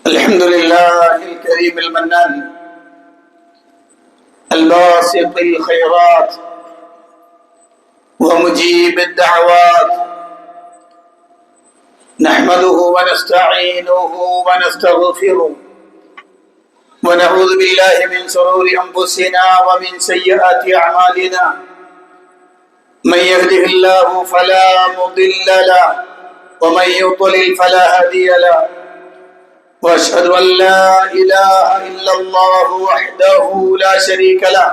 الحمد لله الكريم المنان الباسط الخيرات ومجيب الدعوات، نحمده ونستعينه ونستغفره ونعوذ بالله من شرور أنفسنا ومن سيئات أعمالنا. من يهده الله فلا مضل له ومن يضلل فلا هادي له، واشهد ان لا اله الا الله وحده لا شريك له،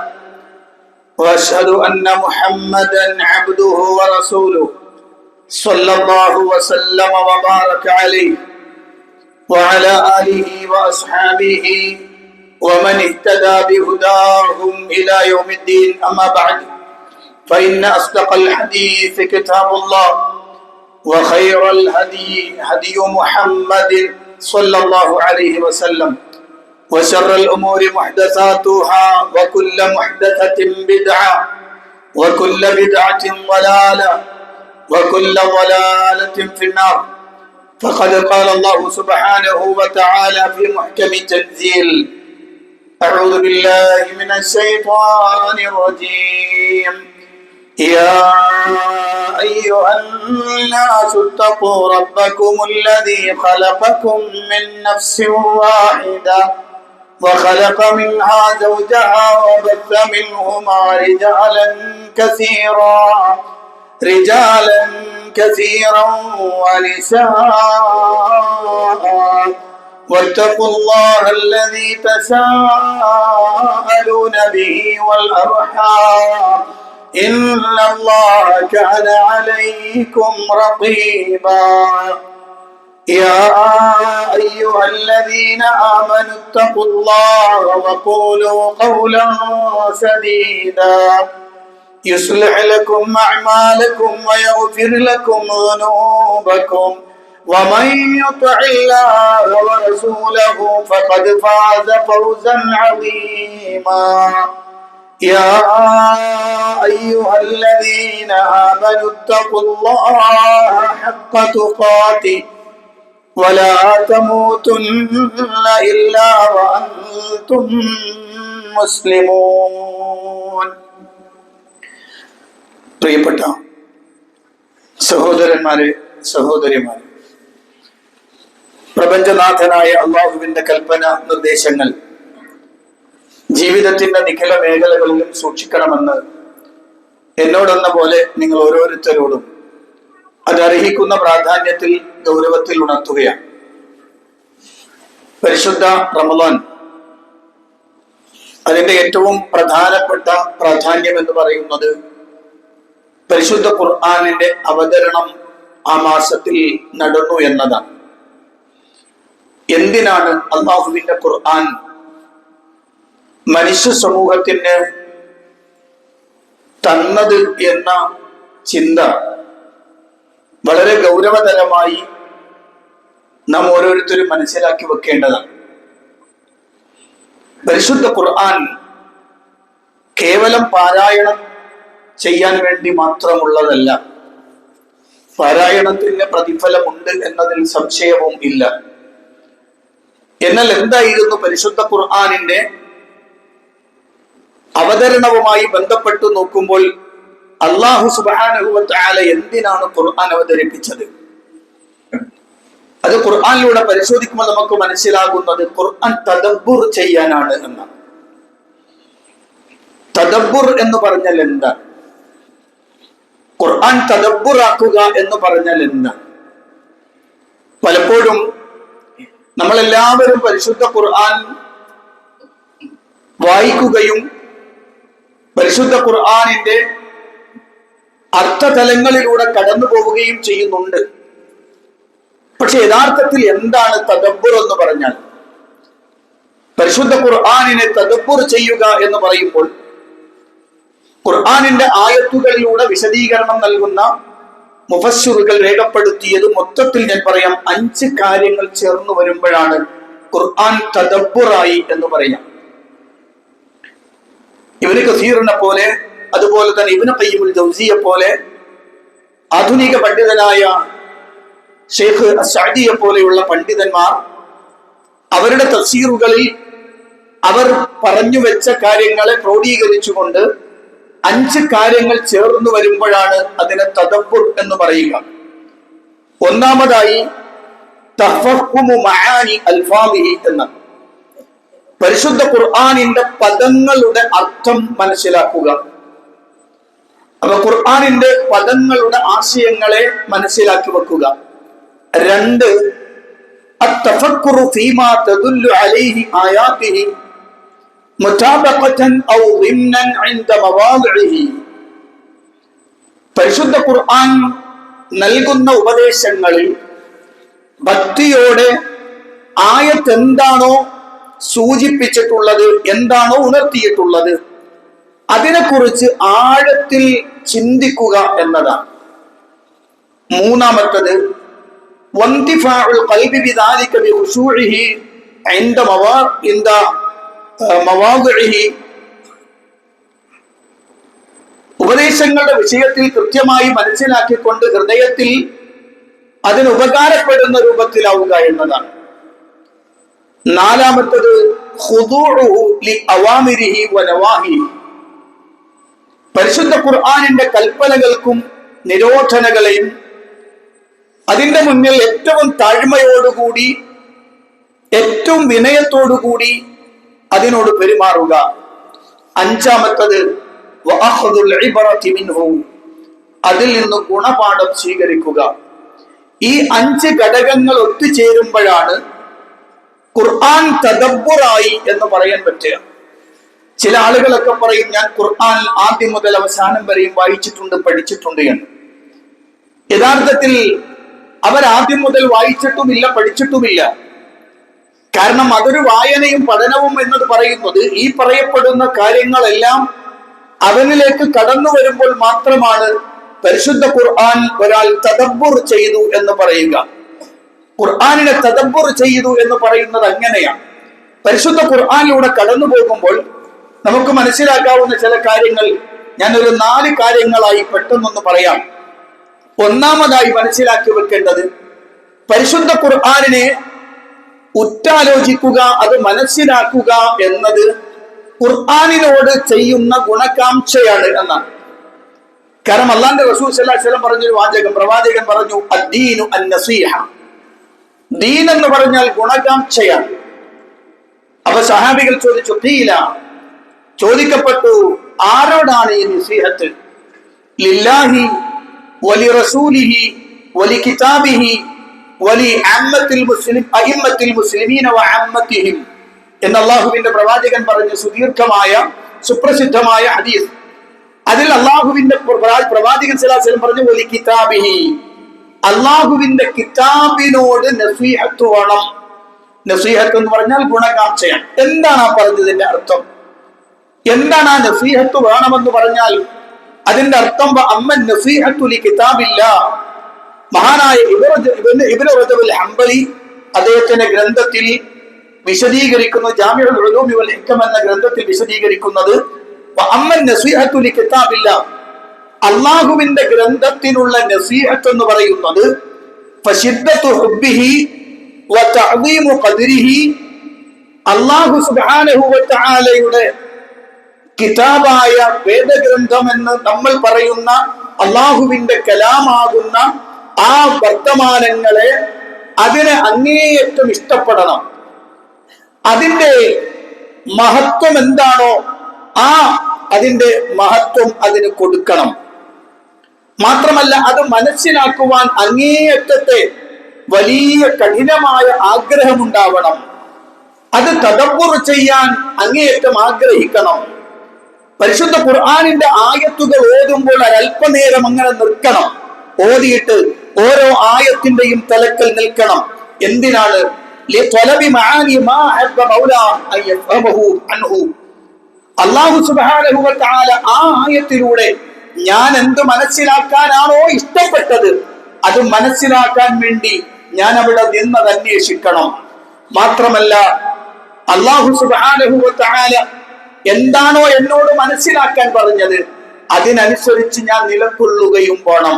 واشهد ان محمدا عبده ورسوله صلى الله وسلم وبارك عليه وعلى اله واصحابه ومن اهتدى بهداهم الى يوم الدين. اما بعد، فان اصدق الحديث كتاب الله، وخير الهدي هدي محمد صلى الله عليه وسلم، وشر الأمور محدثاتها، وكل محدثة بدعة، وكل بدعة ضلالة، وكل ضلالة في النار. فقد قال الله سبحانه وتعالى في محكم التنزيل: أعوذ بالله من الشيطان الرجيم. يا أيها الناس اتقوا ربكم الذي خلقكم من نفس واحدة وخلق منها زوجها وبث منهما رجالا كثيرا ونساء، واتقوا الله الذي تساءلون به والأرحام إن الله كان عليكم رقيبا. يا أيها الذين آمنوا اتقوا الله وقولوا قولا سديدا يصلح لكم أعمالكم ويغفر لكم ذنوبكم، ومن يطع الله ورسوله فقد فاز فوزا عظيما. يا أيها الذين آمنوا اتقوا الله حق تقاته ولا تموتن إلا وأنتم مسلمون. പ്രിയപ്പെട്ട സഹോദരന്മാരെ, സഹോദരിമാരെ, പ്രപഞ്ചനാഥനായ അള്ളാഹുവിന്റെ കൽപ്പന നിർദ്ദേശങ്ങൾ ജീവിതത്തിന്റെ നിഖില മേഖലകളിലും സൂക്ഷിക്കണമെന്ന് എന്നോടെന്ന പോലെ നിങ്ങൾ ഓരോരുത്തരോടും അതർഹിക്കുന്ന പ്രാധാന്യത്തിൽ, ഗൗരവത്തിൽ ഉണർത്തുകയാണ്. പരിശുദ്ധ റമളാൻ, അതിന്റെ ഏറ്റവും പ്രധാനപ്പെട്ട പ്രാധാന്യം എന്ന് പറയുന്നത് പരിശുദ്ധ ഖുർആനിന്റെ അവതരണം ആ മാസത്തിൽ നടന്നു എന്നതാണ്. എന്തിനാണ് അല്ലാഹുവിന്റെ ഖുർആൻ മനുഷ്യ സമൂഹത്തിന് തന്നത് എന്ന ചിന്ത വളരെ ഗൗരവതരമായി നാം ഓരോരുത്തരും മനസ്സിലാക്കി വെക്കേണ്ടതാണ്. പരിശുദ്ധ ഖുർആൻ കേവലം പാരായണം ചെയ്യാൻ വേണ്ടി മാത്രമുള്ളതല്ല. പാരായണത്തിന് പ്രതിഫലമുണ്ട് എന്നതിൽ സംശയവും ഇല്ല. എന്നാൽ എന്തായിരുന്നു പരിശുദ്ധ ഖുർആനിന്റെ അവതരണവുമായി ബന്ധപ്പെട്ട് നോക്കുമ്പോൾ അല്ലാഹു സുബ്ഹാനഹു വ തആല എന്തിനാണ് ഖുർആൻ അവതരിപ്പിച്ചത്? അത് ഖുർആനിലൂടെ പരിശോധിക്കുമ്പോൾ നമുക്ക് മനസ്സിലാകുന്നത് ഖുർആൻ തദബ്ബുർ ചെയ്യാനാണ് എന്നാണ്. തദബ്ബുർ എന്ന് പറഞ്ഞാൽ എന്താ? ഖുർആൻ തദബ്ബുറാക്കുക എന്ന് പറഞ്ഞാൽ എന്താ? പലപ്പോഴും നമ്മളെല്ലാവരും പരിശുദ്ധ ഖുർആൻ വായിക്കുകയും പരിശുദ്ധ ഖുർആനിന്റെ അർത്ഥതലങ്ങളിലൂടെ കടന്നു പോവുകയും ചെയ്യുന്നുണ്ട്. പക്ഷെ യഥാർത്ഥത്തിൽ എന്താണ് തദബ്ബുർ എന്ന് പറഞ്ഞാൽ? പരിശുദ്ധ ഖുർആനിനെ തദബ്ബുർ ചെയ്യുക എന്ന് പറയുമ്പോൾ ഖുർആനിന്റെ ആയത്തുകളിലൂടെ വിശദീകരണം നൽകുന്ന മുഫസ്സിറുകൾ രേഖപ്പെടുത്തിയത് മൊത്തത്തിൽ ഞാൻ പറയാം 5 കാര്യങ്ങൾ ചേർന്ന് വരുമ്പോഴാണ് ഖുർആൻ തദബ്ബുറായി എന്ന് പറയാം. ഇബ്നു കസീറിനെ പോലെ, അതുപോലെ തന്നെ ഇബ്നു ഖയ്യിമുൽ ജൗസിയെ പോലെ ആധുനിക പണ്ഡിതനായ ഷെയ്ഖ് അസ്സഅദിയെ പോലെയുള്ള പണ്ഡിതന്മാർ അവരുടെ തഫ്സീറുകളിൽ അവർ പറഞ്ഞു വെച്ച കാര്യങ്ങളെ ക്രോഡീകരിച്ചുകൊണ്ട് 5 കാര്യങ്ങൾ ചേർന്ന് വരുമ്പോഴാണ് അതിനെ തദബ്ബുർ എന്ന് പറയുക. ഒന്നാമതായി തഫഹ്ഹുമു മആനി അൽഫാദിഹി എന്ന പരിശുദ്ധ ഖുർആനിന്റെ പദങ്ങളുടെ അർത്ഥം മനസ്സിലാക്കുക. അപ്പൊ ഖുർആനിന്റെ പദങ്ങളുടെ ആശയങ്ങളെ മനസ്സിലാക്കി വെക്കുക. 2 അത്തഫക്കുറു ഫീമാ തദുല്ലു അലൈഹി ആയാതിഹി മുതാബഖതൻ ഔ ളിംനൻ ഇൻദ മവാദിഇഹി. പരിശുദ്ധ ഖുർആൻ നൽകുന്ന ഉപദേശങ്ങളിൽ ഭക്തിയോടെ ആയത്ത് എന്താണോ സൂചിപ്പിച്ചിട്ടുള്ളത്, എന്താണോ ഉണർത്തിയിട്ടുള്ളത്, അതിനെക്കുറിച്ച് ആഴത്തിൽ ചിന്തിക്കുക എന്നതാണ്. മൂന്നാമത്തത് വന്തിഫാഉൽ ഖൽബി ബിദാലിക ബിഖുശൂഇഹി ഇൻദ മവാദിഇഹി. ഉപദേശങ്ങളുടെ വിഷയത്തിൽ കൃത്യമായി മനസ്സിലാക്കിക്കൊണ്ട് ഹൃദയത്തിൽ അതിന് ഉപകാരപ്പെടുന്ന രൂപത്തിലാവുക എന്നതാണ്. നാലാമത്തത് ഖുദൂഉഹു ലി അവാമിരിഹി വ നവാഹിഹി. പരിശുദ്ധ ഖുർആനിന്റെ കൽപ്പനകൾക്കും നിരോധനകളെയും അതിന്റെ മുന്നിൽ ഏറ്റവും താഴ്മയോടുകൂടി ഏറ്റവും വിനയത്തോടുകൂടി അതിനോട് പെരുമാറുക. അഞ്ചാമത്തത് വഅഖ്ദുൽ ഇബ്റതി മിൻഹു. അതിൽ നിന്ന് ഗുണപാഠം സ്വീകരിക്കുക. ഈ 5 ഘടകങ്ങൾ ഒത്തുചേരുമ്പോഴാണ് ഖുർആൻ തദബ്ബുറായി എന്ന് പറയാൻ പറ്റുക. ചില ആളുകളൊക്കെ പറയും ഞാൻ ഖുർആൻ ആദ്യം മുതൽ അവസാനം വരെയും വായിച്ചിട്ടുണ്ട്, പഠിച്ചിട്ടുണ്ട് എന്ന്. യഥാർത്ഥത്തിൽ അവർ ആദ്യം മുതൽ വായിച്ചിട്ടുമില്ല, പഠിച്ചിട്ടുമില്ല. കാരണം അതൊരു വായനയും പഠനവും എന്നത് പറയുന്നത് ഈ പറയപ്പെടുന്ന കാര്യങ്ങളെല്ലാം അവനിലേക്ക് കടന്നു വരുമ്പോൾ മാത്രമാണ് പരിശുദ്ധ ഖുർആൻ ഒരാൾ തദബ്ബുർ ചെയ്തു എന്ന് പറയുക. ഖുർആനിനെ തദബ്ബുർ ചെയ്തു എന്ന് പറയുന്നത് അങ്ങനെയാണ്. പരിശുദ്ധ ഖുർആനിലൂടെ കടന്നു പോകുമ്പോൾ നമുക്ക് മനസ്സിലാക്കാവുന്ന ചില കാര്യങ്ങൾ ഞാനൊരു 4 കാര്യങ്ങളായി പെട്ടെന്നൊന്ന് പറയാം. ഒന്നാമതായി മനസ്സിലാക്കി വെക്കേണ്ടത് പരിശുദ്ധ ഖുർആനിനെ ഉറ്റാലോചിക്കുക, അത് മനസ്സിലാക്കുക എന്നത് ഖുർആനിനോട് ചെയ്യുന്ന ഗുണകാംക്ഷയാണ് എന്നാണ്. കാരണം അല്ലാഹുവിന്റെ റസൂൽ സല്ലല്ലാഹു അലൈഹി വസല്ലം പറഞ്ഞൊരു വാചകം, പ്രവാചകൻ പറഞ്ഞു അദ്ദീനു അന്നസീഹ. ദീൻ എന്ന് പറഞ്ഞാൽ ഗുണകാംക്ഷയാണ്. അപ്പൊ സഹാബികൾ ചോദിച്ചു, ഖീല, ചോദിക്കപ്പെട്ടു, ആരോടാണ് ഈ നസീഹത്ത്? ലില്ലാഹി വലി റസൂലിഹി വലി കിതാബിഹി വലി അഇമ്മത്തിൽ മുസ്ലിമീന വ അമ്മത്തിഹിം എന്ന് അല്ലാഹുവിന്റെ പ്രവാചകൻ പറഞ്ഞ സുദീർഘമായ സുപ്രസിദ്ധമായ ഹദീസ്. അതിൽ അല്ലാഹുവിന്റെ പ്രവാചകൻ സല്ലല്ലാഹു അലൈഹി വസല്ലം പറഞ്ഞു വലി കിതാബിഹി, അല്ലാഹുവിന്റെ കിതാബിനോട് നസീഹത്ത് വേണം. നസീഹത്ത് എന്ന് പറഞ്ഞാൽ ഗുണകാംക്ഷയാണ്. എന്താണ് ആ പറഞ്ഞതിന്റെ അർത്ഥം? എന്താണ് ആ നസീഹത്ത് വേണമെന്ന് പറഞ്ഞാൽ അതിന്റെ അർത്ഥം അമ്മൻ നസീഹത്തു ലി കിതാബില്ലാഹ്. മഹാനായ ഇബ്നു റജബ് ഹംബലി അദ്ദേഹത്തിന്റെ ഗ്രന്ഥത്തിൽ വിശദീകരിക്കുന്നു, ജാമിഉൽ ഉലൂമി വൽ ഹിക്മ എന്ന ഗ്രന്ഥത്തിൽ വിശദീകരിക്കുന്നത് അമ്മൻ നസീഹത്തു ലി കിതാബില്ലാഹ്, അല്ലാഹുവിന്റെ ഗ്രന്ഥത്തിനുള്ള നസീഹത്ത് എന്ന് പറയുന്നത് ഫശിദ്ദത്തു ഹുബ്ബിഹി വ തഅദീമു ഖദ്രിഹി, അല്ലാഹു സുബ്ഹാനഹു വ തആലയുടെ കിതാബായ വേദഗ്രന്ഥം എന്ന് നമ്മൾ പറയുന്ന അള്ളാഹുവിന്റെ കലാമാകുന്ന ആ വർത്തമാനങ്ങളെ അതിനെ അങ്ങേയറ്റം ഇഷ്ടപ്പെടണം. അതിന്റെ മഹത്വം എന്താണോ ആ അതിന്റെ മഹത്വം അതിന് കൊടുക്കണം. മാത്രമല്ല അത് മനസ്സിലാക്കുവാൻ അങ്ങേയറ്റത്തെ വലിയ കഠിനമായ ആഗ്രഹമുണ്ടാവണം. അത് തദബ്ബുർ ചെയ്യാൻ അങ്ങേയറ്റം ആഗ്രഹിക്കണം. പരിശുദ്ധ ഖുർആനിന്റെ ആയത്തുകൾ ഓതുമ്പോൾ ഒരല്പനേരം അങ്ങനെ നിൽക്കണം. ഓതിയിട്ട് ഓരോ ആയത്തിന്റെയും തലക്കൽ നിൽക്കണം. എന്തിനാണ്? അല്ലാഹു സുബ്ഹാനഹു വ തആല ആ ആയത്തിലൂടെ ഞാൻ എന്ത് മനസ്സിലാക്കാനാണോ ഇഷ്ടപ്പെട്ടത് അത് മനസ്സിലാക്കാൻ വേണ്ടി ഞാൻ അവിടെ നിന്നത് അന്വേഷിക്കണം. മാത്രമല്ല അല്ലാഹു സുബ്ഹാനഹു വ തആല എന്താണോ എന്നോട് മനസ്സിലാക്കാൻ പറഞ്ഞത് അതിനനുസരിച്ച് ഞാൻ നിലകൊള്ളുകയും വേണം.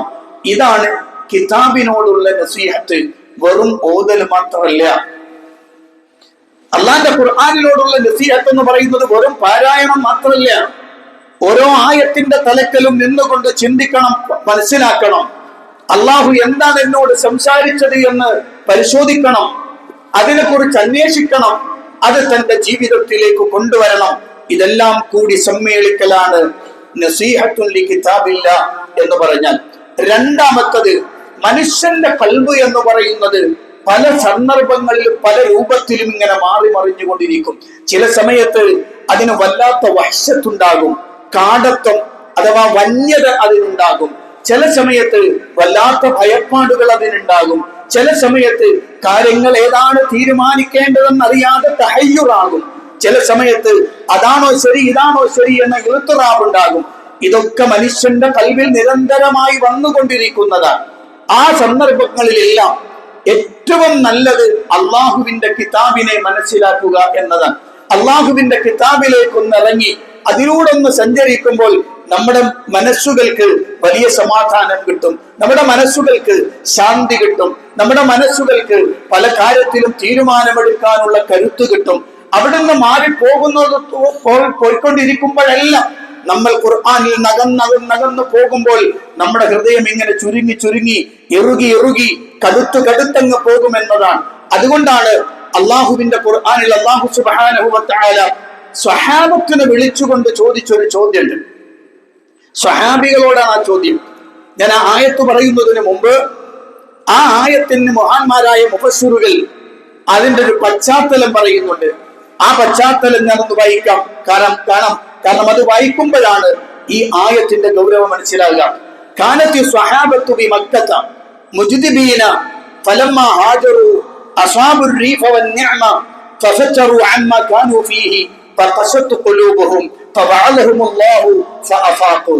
ഇതാണ് കിതാബിനോടുള്ള നസീഹത്ത് വെറും ഓതൽ മാത്രമല്ല. അള്ളാന്റെ ഖുർആനിനോടുള്ള നസീഹത്ത് എന്ന് പറയുന്നത് വെറും പാരായണം മാത്രമല്ല. ഓരോ ആയത്തിന്റെ തലക്കലും നിന്നുകൊണ്ട് ചിന്തിക്കണം, മനസ്സിലാക്കണം. അള്ളാഹു എന്താണ് എന്നോട് സംസാരിച്ചത് എന്ന് പരിശോധിക്കണം, അതിനെക്കുറിച്ച് അന്വേഷിക്കണം, അത് തന്റെ ജീവിതത്തിലേക്ക് കൊണ്ടുവരണം. ഇതെല്ലാം കൂടി സമ്മേളിക്കലാണ് നസീഹത്തുൽ കിതാബില്ല എന്ന് പറഞ്ഞാൽ. രണ്ടാമത്തത്, മനുഷ്യന്റെ ഖൽബ് എന്ന് പറയുന്നത് പല സന്ദർഭങ്ങളിലും പല രൂപത്തിലും ഇങ്ങനെ മാറി മറിഞ്ഞുകൊണ്ടിരിക്കും. ചില സമയത്ത് അതിന് വല്ലാത്ത വഹ്ശത്തുണ്ടാകും, കാടത്വം അഥവാ വന്യത അതിനുണ്ടാകും. ചില സമയത്ത് വല്ലാത്ത ഭയപ്പാടുകൾ അതിനുണ്ടാകും. ചില സമയത്ത് കാര്യങ്ങൾ ഏതാണ് തീരുമാനിക്കേണ്ടതെന്ന് അറിയാതെ തഹയ്യുറാകും. ചില സമയത്ത് അതാണോ ശരി ഇതാണോ ശരി എന്ന ഇൽത്തിറാബുണ്ടാകും. ഇതൊക്കെ മനുഷ്യന്റെ കൽവിൽ നിരന്തരമായി വന്നുകൊണ്ടിരിക്കുന്നതാണ്. ആ സന്ദർഭങ്ങളിലെല്ലാം ഏറ്റവും നല്ലത് അള്ളാഹുവിന്റെ കിതാബിനെ മനസ്സിലാക്കുക എന്നതാണ്. അള്ളാഹുവിന്റെ കിതാബിലേക്കൊന്നിറങ്ങി അതിലൂടെ ഒന്ന് സഞ്ചരിക്കുമ്പോൾ നമ്മുടെ മനസ്സുകൾക്ക് വലിയ സമാധാനം കിട്ടും, നമ്മുടെ മനസ്സുകൾക്ക് ശാന്തി കിട്ടും, നമ്മുടെ മനസ്സുകൾക്ക് പല കാര്യത്തിലും തീരുമാനമെടുക്കാനുള്ള കരുത്ത് കിട്ടും. അവിടുന്ന് മാറിപ്പോകുന്നത് പോയിക്കൊണ്ടിരിക്കുമ്പോഴെല്ലാം നമ്മൾ ഖുർആനിൽ നകന്നു പോകുമ്പോൾ നമ്മുടെ ഹൃദയം ഇങ്ങനെ ചുരുങ്ങി ചുരുങ്ങി ഇറുകി കടുത്തങ്ങ് പോകുമെന്നതാണ്. അതുകൊണ്ടാണ് അള്ളാഹുവിന്റെ ഖുർആനിൽ അള്ളാഹു സുബ്ഹാനഹു വ തആല സ്വഹാബത്തിനെ വിളിച്ചുകൊണ്ട് ചോദിച്ചൊരു ചോദ്യമുണ്ട്. സ്വഹാബികളോടാണ് ആ ചോദ്യം. ഞാൻ ആ ആയത്ത് പറയുന്നതിന് മുമ്പ് ആ ആയത്തിന് മഹാന്മാരായ മുഫസ്സിറുകൾ അതിന്റെ ഒരു പശ്ചാത്തലം പറയുന്നുണ്ട്. ആ പശ്ചാത്തലം ഞാനൊന്ന് വായിക്കാം. കാരണം അത് വായിക്കുമ്പോഴാണ് ഈ ആയത്തിന്റെ ഗൗരവം മനസ്സിലാകുക. കാനത്തി സ്വഹാബത്തു ബി മക്കത മുജ്ദിബീന ഫലമ്മ ഹാജറു അസ്ഹാബുർ റീഫ വന്നിഅമ ഫഫതറു അമ്മാ കാനൂ ഫീഹി ഫഖസത് ഖുലൂബുഹും ഫവഅലഹുമുല്ലാഹു ഫഅഫാഖു.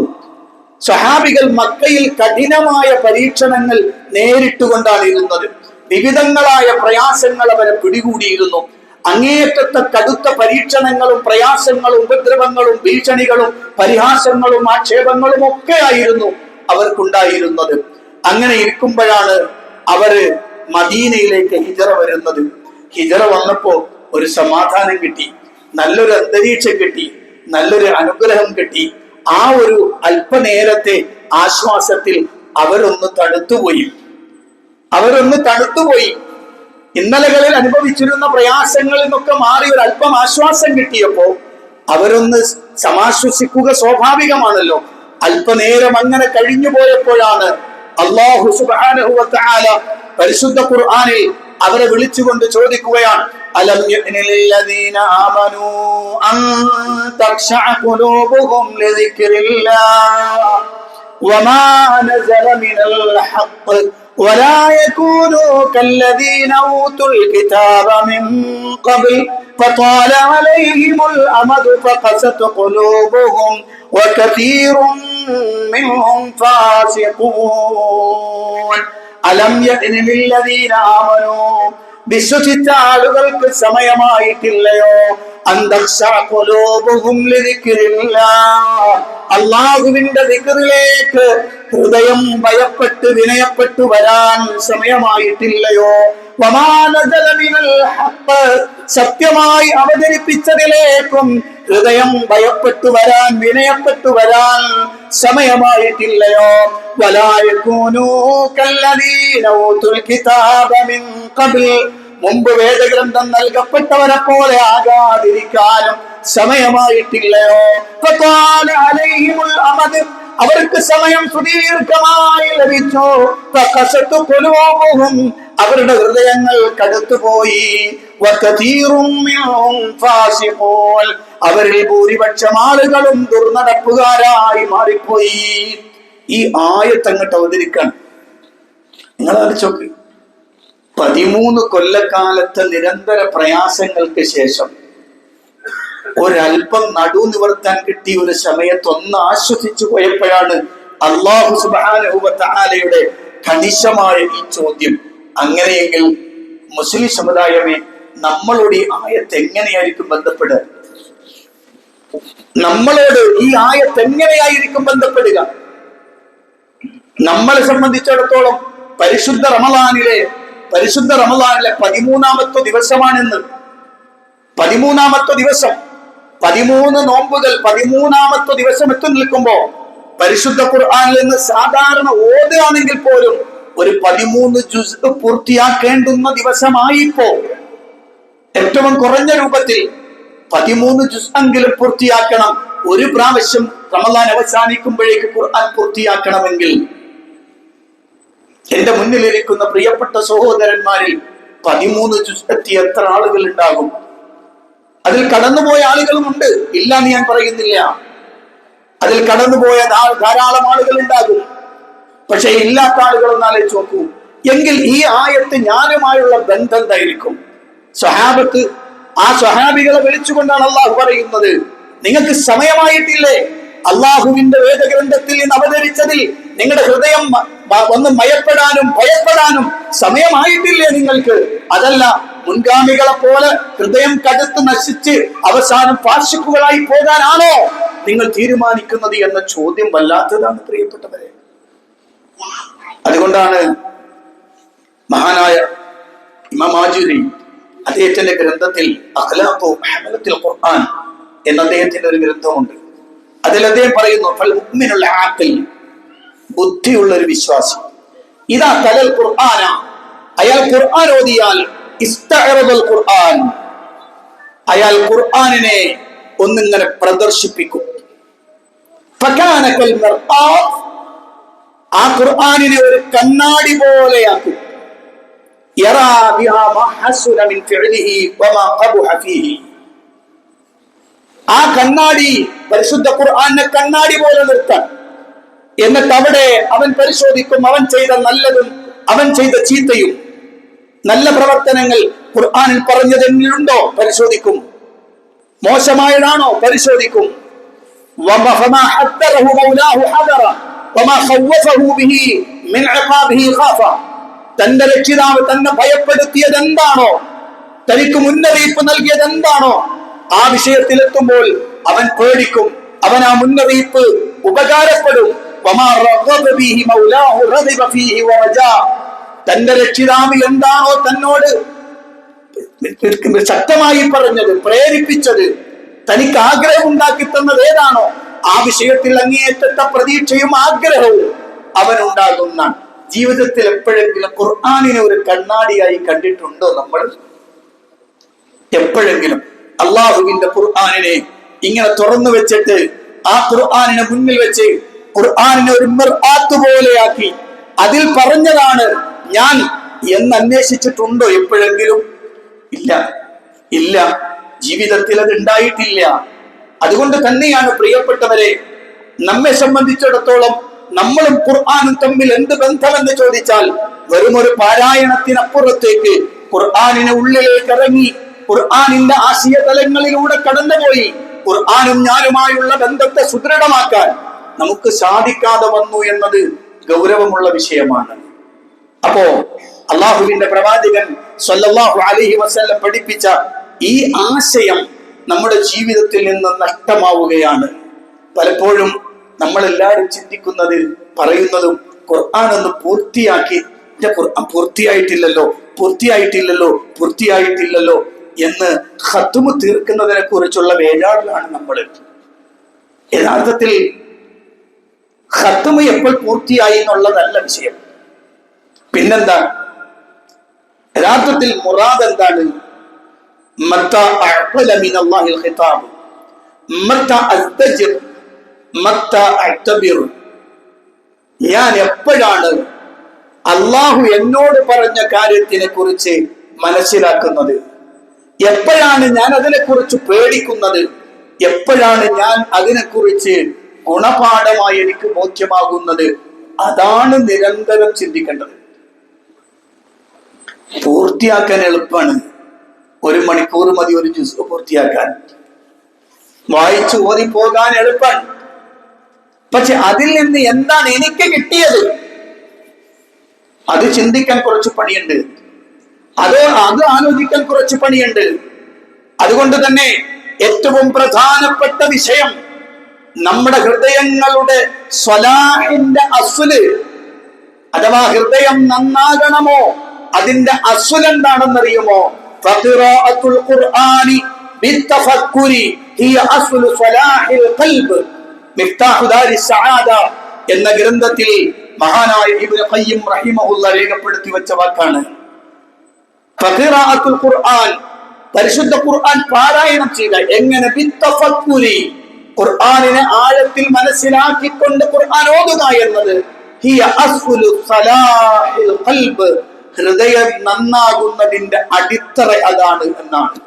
സ്വഹാബികൾ മക്കയിൽ കഠിനമായ പരീക്ഷണങ്ങൾ നേരിട്ടുകൊണ്ടാണ് ഇരുന്നത്. വിവിധങ്ങളായ പ്രയാസങ്ങൾ അവരെ പിടികൂടിയിരുന്നു. അങ്ങേയറ്റത്തെ കടുത്ത പരീക്ഷണങ്ങളും പ്രയാസങ്ങളും ഉപദ്രവങ്ങളും ഭീഷണികളും പരിഹാസങ്ങളും ആക്ഷേപങ്ങളും ഒക്കെ ആയിരുന്നു അവർക്കുണ്ടായിരുന്നത്. അങ്ങനെ ഇരിക്കുമ്പോഴാണ് അവര് മദീനയിലേക്ക് ഹിജറ വരുന്നത്. ഹിജറ വന്നപ്പോ ഒരു സമാധാനം കിട്ടി, നല്ലൊരു അന്തരീക്ഷം കിട്ടി, നല്ലൊരു അനുഗ്രഹം കിട്ടി. ആ ഒരു അല്പനേരത്തെ ആശ്വാസത്തിൽ അവരൊന്ന് തണുത്തുപോയി. ഇന്നലകളിൽ അനുഭവിച്ചിരുന്ന പ്രയാസങ്ങളിൽ നിന്നൊക്കെ മാറി ഒരു അല്പം ആശ്വാസം കിട്ടിയപ്പോ അവരൊന്ന് സമാശ്വസിക്കുക സ്വാഭാവികമാണല്ലോ. അല്പനേരം അങ്ങനെ കഴിഞ്ഞു പോയപ്പോഴാണ് അല്ലാഹു സുബ്ഹാനഹു വ തആല പരിശുദ്ധ ഖുർആനിൽ അവരെ വിളിച്ചുകൊണ്ട് ചോദിക്കുകയാണ്, അലം യഅനില്ലദീന ആമനൂ അൻ തഖ്ശഅ ഖുലൂബുഹും ലിദിക്രില്ലാഹ് വമാ നസല മിനൽ ഹഖ് ولا يكونوا كالذين أوتوا الكتاب من قبل فطال عليهم الأمد فقست قلوبهم وكثير منهم فاسقون ألم يأن للذين آمنوا വിശ്വസിച്ച ആളുകൾക്ക് സമയമായിട്ടില്ലയോ അല്ലാഹുവിന്റെ ദിക്റിലേക്ക് ഹൃദയം ഭയപ്പെട്ട് വിനയപ്പെട്ടു വരാൻ സമയമായിട്ടില്ലയോ? സത്യമായി അവതരിപ്പിച്ചതിലേക്കും ഹൃദയം ഭയപ്പെട്ടു വരാൻ വിനയപ്പെട്ടു വരാൻ സമയമായിട്ടില്ലയോ? മുമ്പ് വേദഗ്രന്ഥം നൽകപ്പെട്ടവരെ പോലെ ആകാതിരിക്കാനും സമയമായിട്ടില്ലയോ? അവർക്ക് സമയം സുദീർഘമായി ലഭിച്ചു. അവരുടെ ഹൃദയങ്ങൾ കടുത്തുപോയി. അവരിൽ ഭൂരിപക്ഷം ആളുകളും ദുർനടപ്പുകാരായി മാറിപ്പോയി. ഈ ആയത്ത് അങ്ങോട്ട് അവതരിക്കാൻ നിങ്ങൾ ആലോചിച്ചോക്ക്. 13 കൊല്ലക്കാലത്തെ നിരന്തര പ്രയാസങ്ങൾക്ക് ശേഷം ഒരൽപ്പം നടു നിവർത്താൻ കിട്ടിയ ഒരു സമയത്ത് ഒന്ന് ആശ്വസിച്ചു പോയപ്പോഴാണ് അല്ലാഹു സുബ്ഹാനഹു വ തആലയുടെ കണിശമായ ഈ ചോദ്യം. അങ്ങനെയെങ്കിൽ മുസ്ലിം സമുദായമേ, നമ്മളോട് ഈ ആയത്ത് എങ്ങനെയായിരിക്കും ബന്ധപ്പെടുക? നമ്മളോട് ഈ ആയത്ത് എങ്ങനെയായിരിക്കും ബന്ധപ്പെടുക? നമ്മളെ സംബന്ധിച്ചിടത്തോളം പരിശുദ്ധ റമളാനിലെ 13ാമത്തെ ദിവസമാണെന്ന്. 13ാമത്തെ ദിവസം, 13 നോമ്പുകൾ 13ാമത്തെ ദിവസം എത്തി നിൽക്കുമ്പോ പരിശുദ്ധ ഖുർആനിൽ നിന്ന് സാധാരണ ഓതുകയാണെങ്കിൽ പോലും ഒരു 13 ജുസ് പൂർത്തിയാക്കേണ്ടുന്ന ദിവസമായിപ്പോ. ഏറ്റവും കുറഞ്ഞ രൂപത്തിൽ 13 ജുസ് എങ്കിലും പൂർത്തിയാക്കണം. ഒരു പ്രാവശ്യം റമളാൻ അവസാനിക്കുമ്പോഴേക്ക് ഖുർആൻ പൂർത്തിയാക്കണമെങ്കിൽ എന്റെ മുന്നിലിരിക്കുന്ന പ്രിയപ്പെട്ട സഹോദരന്മാരിൽ 13 ജുസ് എത്തിയ എത്ര ആളുകൾ ഉണ്ടാകും? അതിൽ കടന്നുപോയ ആളുകളുമുണ്ട്, ഇല്ല എന്ന് ഞാൻ പറയുന്നില്ല. അതിൽ കടന്നുപോയ ധാരാളം ആളുകൾ ഉണ്ടാകും. പക്ഷെ ഇല്ലാത്ത ആളുകളൊന്ന് ആലോചിച്ച് നോക്കൂ. എങ്കിൽ ഈ ആയത്ത് ഞാനുമായുള്ള ബന്ധം എന്തായിരിക്കും? സ്വഹാബത്ത്, ആ സ്വഹാബികളെ വിളിച്ചുകൊണ്ടാണ് അള്ളാഹു പറയുന്നത്, നിങ്ങൾക്ക് സമയമായിട്ടില്ലേ? അള്ളാഹുവിന്റെ വേദഗ്രന്ഥത്തിൽ നിന്ന് അവതരിച്ചതിൽ നിങ്ങളുടെ ഹൃദയം ഒന്ന് മയപ്പെടാനും ഭയപ്പെടാനും സമയമായിട്ടില്ലേ നിങ്ങൾക്ക്? അതല്ല മുൻഗാമികളെ പോലെ ഹൃദയം കടുത്ത് നശിച്ച് അവസാനം ഫാസിക്കുകളായി പോകാനാണോ നിങ്ങൾ തീരുമാനിക്കുന്നത് എന്ന ചോദ്യം വല്ലാത്തതാണ് പ്രിയപ്പെട്ടവരെ. അതുകൊണ്ടാണ് മഹാനായ ഇമാം മാജുരി അദ്ദേഹത്തിന്റെ ഗ്രന്ഥത്തിൽ അഖ്ലാഖു ഹമലത്തുൽ ഖുർആൻ എന്ന അദ്ദേഹത്തിന്റെ ഒരു ഗ്രന്ഥമുണ്ട്. അതിൽ അദ്ദേഹം പറയുന്നു, ഫൽ മുഅ്മിനുൽ ആഖിൽ, ബുദ്ധിയുള്ള ഒരു വിശ്വാസി, ഇദാ തലൽ ഖുർആന, അയാൾ ഖുർആൻ ഓതിയാൽ ഇസ്തഅറദൽ ഖുർആൻ, അയാൾ ഖുർആനിനെ ഒന്നിങ്ങനെ പ്രദർശിപ്പിക്കും. ഫകാന കൽ മർആത്ത്, ആ ഖുർആനിനെ ഒരു കണ്ണാടി പോലെയാക്കും. യറാ ബിഹാ മാ ഹസുന മിൻ ഫിഅലിഹി വമാ ഖബഹ ഫീഹി, ആ കണ്ണാടി പരിശുദ്ധ ഖുർആനെ കണ്ണാടി പോലെ നിർത്താൻ. എന്നിട്ട് അവിടെ അവൻ പരിശോധിക്കും, അവൻ ചെയ്ത നല്ലതും അവൻ ചെയ്ത ചീത്തയും. നല്ല പ്രവർത്തനങ്ങൾ ഖുർആനിൽ പറഞ്ഞതെങ്കിലുണ്ടോ പരിശോധിക്കും, മോശമായതാണോ പരിശോധിക്കും. തന്റെ രക്ഷിതാവ് തന്നെ ഭയപ്പെടുത്തിയത് എന്താണോ, തനിക്ക് മുന്നറിയിപ്പ് നൽകിയത് എന്താണോ, ആ വിഷയത്തിലെത്തുമ്പോൾ അവൻ പേടിക്കും, അവൻ ആ മുന്നറിയിപ്പ് ഉപകാരപ്പെടും. തന്റെ രക്ഷിതാവ് എന്താണോ തന്നോട് ശക്തമായി പറഞ്ഞത്, പ്രേരിപ്പിച്ചത്, തനിക്ക് ആഗ്രഹം ഉണ്ടാക്കി തന്നത് ഏതാണോ, ആ വിഷയത്തിൽ അങ്ങേയറ്റത്തെ പ്രതീക്ഷയും ആഗ്രഹവും അവനുണ്ടാകുന്ന. ജീവിതത്തിൽ എപ്പോഴെങ്കിലും ഖുർആനിനെ ഒരു കണ്ണാടിയായി കണ്ടിട്ടുണ്ടോ നമ്മൾ? എപ്പോഴെങ്കിലും അള്ളാഹുവിന്റെ ഖുർആനിനെ ഇങ്ങനെ തുറന്നു വെച്ചിട്ട് ആ ഖുർആനിനെ മുന്നിൽ വെച്ച് ഖുർആനിനെ ഒരു മിർആത്ത് പോലെയാക്കി അതിൽ പറഞ്ഞതാണ് ഞാൻ എന്ന് അന്വേഷിച്ചിട്ടുണ്ടോ എപ്പോഴെങ്കിലും? ഇല്ല, ഇല്ല, ജീവിതത്തിൽ അത് ഉണ്ടായിട്ടില്ല. അതുകൊണ്ട് തന്നെയാണ് പ്രിയപ്പെട്ടവരെ, നമ്മെ സംബന്ധിച്ചിടത്തോളം നമ്മളും ഖുർആനും തമ്മിൽ എന്ത് ബന്ധമെന്ന് ചോദിച്ചാൽ വെറും ഒരു പാരായണത്തിനപ്പുറത്തേക്ക് ഖുർആനിനെ ഉള്ളിലേക്ക് ഇറങ്ങി ഖുർആനിന്റെ ആശയ തലങ്ങളിലൂടെ കടന്നുപോയി ഖുർആനും ഞാനുമായുള്ള ബന്ധത്തെ സുദൃഢമാക്കാൻ നമുക്ക് സാധിക്കാതെ വന്നു എന്നത് ഗൗരവമുള്ള വിഷയമാണ്. അപ്പോ അള്ളാഹുവിന്റെ പ്രവാചകൻ സ്വല്ലല്ലാഹു അലൈഹി വസല്ലം പഠിപ്പിച്ച ഈ ആശയം നമ്മുടെ ജീവിതത്തിൽ നിന്ന് നഷ്ടമാവുകയാണ്. പലപ്പോഴും നമ്മൾ എല്ലാവരും ചിന്തിക്കുന്നത്, പറയുന്നതും ഖുർആൻ ഒന്ന് പൂർത്തിയാക്കി, ഖുർആൻ പൂർത്തിയായിട്ടില്ലല്ലോ എന്ന് ഖത്മ് തീർക്കുന്നതിനെ കുറിച്ചുള്ള വേജാറിലാണ് നമ്മൾ. യഥാർത്ഥത്തിൽ ഖത്മ് എപ്പോൾ പൂർത്തിയായി എന്നുള്ളതല്ല വിഷയം. പിന്നെന്താ യഥാർത്ഥത്തിൽ മുറാദ് എന്താണ്? മത്താ അഅ്ഖല മിനല്ലാഹിൽ ഖിതാബ്, മത്താ അസ്തജിർ, മത്താ അഅ്തബിർ. ഞാൻ എപ്പോഴാണ് അള്ളാഹു എന്നോട് പറഞ്ഞ കാര്യത്തിനെ കുറിച്ച് മനസ്സിലാക്കുന്നത്? എപ്പോഴാണ് ഞാൻ അതിനെക്കുറിച്ച് പേടിക്കുന്നത്? എപ്പോഴാണ് ഞാൻ അതിനെക്കുറിച്ച് ഗുണപാഠമായി എനിക്ക് ബോധ്യമാകുന്നത്? അതാണ് നിരന്തരം ചിന്തിക്കേണ്ടത്. പൂർത്തിയാക്കാൻ എളുപ്പമാണ്, 1 മണിക്കൂർ മതി ഒരു ജുസ് പൂർത്തിയാക്കാൻ, വായിച്ചു ഓതി പോകാൻ എളുപ്പമാണ്. പക്ഷെ അതിൽ നിന്ന് എന്താണ് എനിക്ക് കിട്ടിയത്? അത് ചിന്തിക്കാൻ കുറച്ച് പണിയുണ്ട്, അത് ആലോചിക്കാൻ കുറച്ച് പണിയുണ്ട്. അതുകൊണ്ട് തന്നെ ഏറ്റവും പ്രധാനപ്പെട്ട വിഷയം നമ്മുടെ ഹൃദയങ്ങളുടെ സ്വലാഹിന്റെ അസ്ല്, അഥവാ ഹൃദയം നന്നാകണമോ അതിന്റെ അസ്ൽ എന്താണെന്നറിയുമോ? ഫഖിറാഅത്തുൽ ഖുർആനി ബിത്തഫക്കുരി ഹിയ അസ്ലു സ്വലാഹിൽ ഖൽബ്. മിഫ്താഹു ദാരിസ് സആദ എന്ന ഗ്രന്ഥത്തിൽ മഹാനായ ഇബ്നു ഖയ്യിം റഹിമഹുല്ലാഹ് രേഖപ്പെടുത്തി വെച്ച വാക്കാണ്. ഫഖിറാഅത്തുൽ ഖുർആൻ, പരിശുദ്ധ ഖുർആൻ പാരായണം ചെയ്യുക. എങ്ങനെ? ബിത്തഫക്കുരി, ഖുർആനിനെ ആഴത്തിൽ മനസ്സിലാക്കിക്കൊണ്ട് ഖുർആൻ ഓതുക എന്നത് ഹിയ അസ്ലു സ്വലാഹിൽ ഖൽബ്, ഹൃദയം നന്നാകുന്നതിന്റെ അടിത്തറ അതാണ് എന്നാണ്.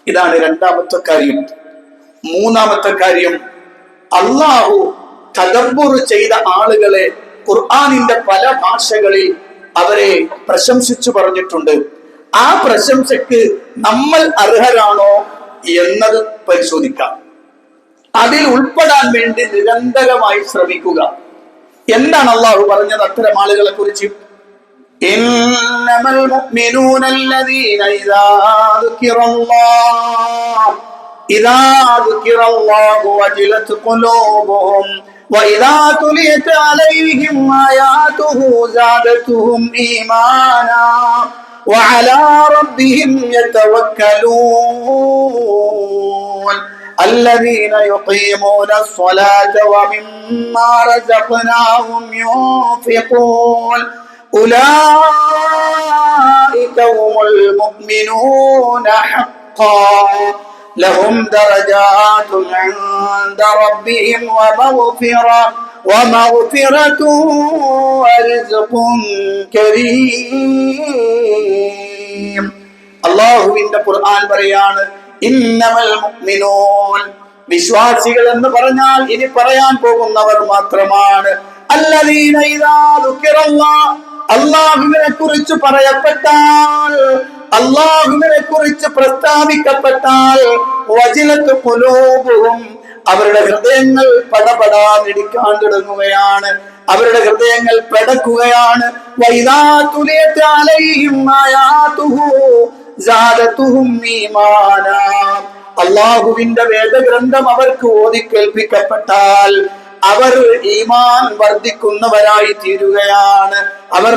ഇതാണ് രണ്ടാമത്തെ കാര്യം. മൂന്നാമത്തെ കാര്യം, അള്ളാഹു തദബ്ബുർ ചെയ്ത ആളുകളെ ഖുർആനിന്റെ പല ഭാഷകളിൽ അവരെ പ്രശംസിച്ചു പറഞ്ഞിട്ടുണ്ട്. ആ പ്രശംസക്ക് നമ്മൾ അർഹരാണോ എന്നത് പരിശോധിക്കാം. അതിൽ ഉൾപ്പെടാൻ വേണ്ടി നിരന്തരമായി ശ്രമിക്കുക. എന്താണ് അള്ളാഹു പറഞ്ഞത് അത്തരം ആളുകളെ കുറിച്ച്? ഇന്നമൽ മുഅ്മിനൂന അല്ലദീന ഇദാ ദുകിറല്ലാഹു വജിലത് ഖുലൂബുഹും വഇദാ തുലിയത് അലൈഹിം ആയാതുഹു സാദതുഹും ഈമാനാ വഅലാ റബ്ബിഹിം യതവക്കലൂൻ الذين يقيمون الصلاة ومما رزقناهم ينفقون أولئك هم المؤمنون حقا لهم درجات عند ربهم ومغفرة ورزق كريم. الله in the Quran പറയാണ് ഇന്നമൽ മുഅ്മിനൂൻ, വിശ്വാസികൾ എന്ന് പറഞ്ഞാൽ ഇനി പറയാൻ പോകുന്നവർ മാത്രമാണ്. അല്ലദീന ഇദാ ദുകിറല്ലാഹ്, അല്ലാഹുവിനെ കുറിച്ച് പറയപ്പെട്ടാൽ, അല്ലാഹുവിനെ കുറിച്ച് പ്രസ്താവിക്കപ്പെട്ടാൽ, വജിലത് ഖുലൂബുഹും, അവരുടെ ഹൃദയങ്ങൾ പടപടാന്നിടിക്കാൻ തുടങ്ങുകയാണ്, അവരുടെ ഹൃദയങ്ങൾ പെടക്കുകയാണ്. വഇദാ തുലിയത് അലൈഹിം ആയാതുഹു സാദതുഹും ഈമാനാ, അല്ലാഹുവിന്റെ വേദഗ്രന്ഥം അവർക്ക് ഓതി കേൾപ്പിക്കപ്പെട്ടാൽ അവർ ഈമാൻ വർദ്ധിക്കുന്നവരായി തീരുകയാണ്. അവർ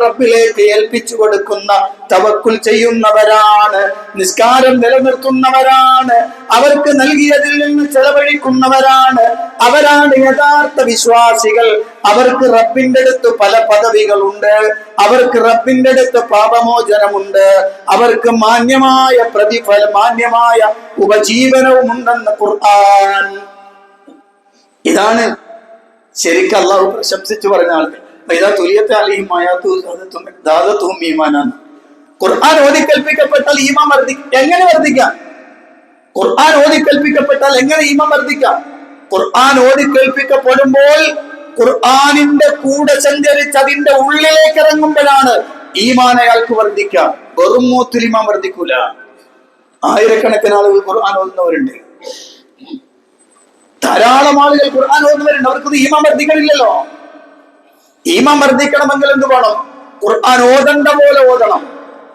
റബ്ബിലേക്ക് ഏൽപ്പിച്ചു കൊടുക്കുന്ന തവക്കുൽ ചെയ്യുന്നവരാണ്, നിസ്കാരം നിലനിർത്തുന്നവരാണ്, അവർക്ക് നൽകിയതിൽ നിന്ന് ചെലവഴിക്കുന്നവരാണ്. അവരാണ് യഥാർത്ഥ വിശ്വാസികൾ. അവർക്ക് റബ്ബിന്റെ അടുത്ത് പല പദവികളുണ്ട്, അവർക്ക് റബ്ബിന്റെ അടുത്ത് പാപമോചനമുണ്ട്, അവർക്ക് മാന്യമായ പ്രതിഫലം, മാന്യമായ ഉപജീവനവും ഉണ്ടെന്ന് ഖുർആൻ. ഇതാണ് ശരിക്കും അള്ളാഹു പ്രശംസിച്ചു പറഞ്ഞ ആൾക്ക്. ഖുർആൻ ഓതി കൽപ്പിക്കപ്പെട്ടാൽ ഈമാൻ വർദ്ധിക്കും. എങ്ങനെ വർദ്ധിക്കാം? ഖുർആൻ ഓതി കൽപ്പിക്കപ്പെട്ടാൽ എങ്ങനെ ഈമാൻ വർദ്ധിക്കാം? ഖുർആൻ ഓതി കേൾപ്പിക്കപ്പെടുമ്പോൾ ഖുർആനിന്റെ കൂടെ സഞ്ചരിച്ച് അതിന്റെ ഉള്ളിലേക്ക് ഇറങ്ങുമ്പോഴാണ് ഈമാൻ അയാൾക്ക് വർദ്ധിക്കാം. വെറും മൂത്തിൽ ഈമാൻ വർദ്ധിക്കൂല. ആയിരക്കണക്കിന് ആളുകൾ ഖുർആൻ ഓതുന്നവരുണ്ട്, ധാരാളം ആളുകൾ ഖുർആൻ ഓതുന്നവരുണ്ട്. അവർക്കത് ഈമാൻ വർദ്ധിക്കണില്ലല്ലോ. ഈമാൻ വർദ്ധിക്കണമെങ്കിൽ എന്ത് വേണം? ഖുർആൻ ഓതണ്ട പോലെ ഓതണം.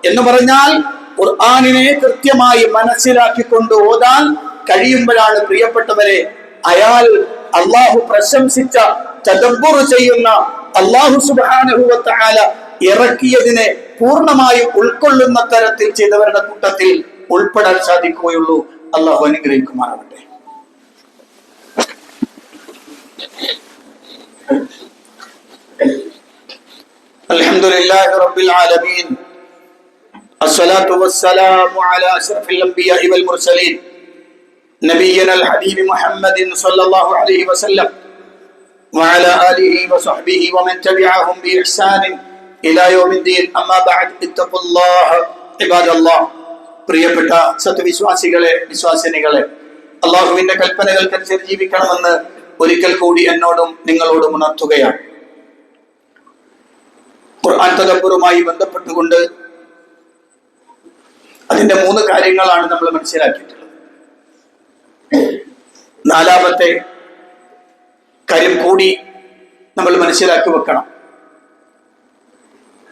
എന്ന് പറഞ്ഞാൽ ഖുർആനിനെ കൃത്യമായി മനസ്സിലാക്കിക്കൊണ്ട് ഓതാൻ കഴിയുമ്പോഴാണ് പ്രിയപ്പെട്ടവരെ അയാൾ അള്ളാഹു പ്രശംസിച്ച, തദബ്ബുർ ചെയ്യുന്ന, അള്ളാഹു സുബ്ഹാനഹു വ തആല ഇറക്കിയതിനെ പൂർണ്ണമായും ഉൾക്കൊള്ളുന്ന തരത്തിൽ ചെയ്തവരുടെ കൂട്ടത്തിൽ ഉൾപ്പെടാൻ സാധിക്കുകയുള്ളൂ. അള്ളാഹു അനുഗ്രഹിക്കുമാറാവട്ടെ. അൽഹംദുലില്ലാഹി റബ്ബിൽ ആലമീൻ, അസ്സലാത്തു വസ്സലാമു അലാ അശ്റഫിൽ അംബിയാഇ വൽ മുർസലീൻ, നബിയ്യനാൽ ഹബീബി മുഹമ്മദിൻ സ്വല്ലല്ലാഹു അലൈഹി വസല്ലം വഅലാ ആലിഹി വസഹ്ബിഹി വമൻ തബിഅഹും ബിഇഹ്സാനിൻ ഇലാ യൗമിദ്ദീൻ. അമ്മാ ബഅദ്, ഇത്തഖുല്ലാഹ ഇബാദല്ലാഹ്. പ്രിയപ്പെട്ട സത്വിശ്വാസികളെ, വിശ്വാസിനികളെ, അല്ലാഹുവിന്റെ കൽപ്പനകൾക്കനുസരിച്ച് ജീവിക്കണമെന്ന് ഒരിക്കൽ കൂടി എന്നോടും നിങ്ങളോടും ഉണർത്തുകയാണ്. ഖുർആൻ തദബ്ബുറുമായി ബന്ധപ്പെട്ടുകൊണ്ട് അതിന്റെ 3 കാര്യങ്ങളാണ് നമ്മൾ മനസ്സിലാക്കിയിട്ടുള്ളത്. 4ാമത്തെ കാര്യം കൂടി നമ്മൾ മനസ്സിലാക്കി വെക്കണം.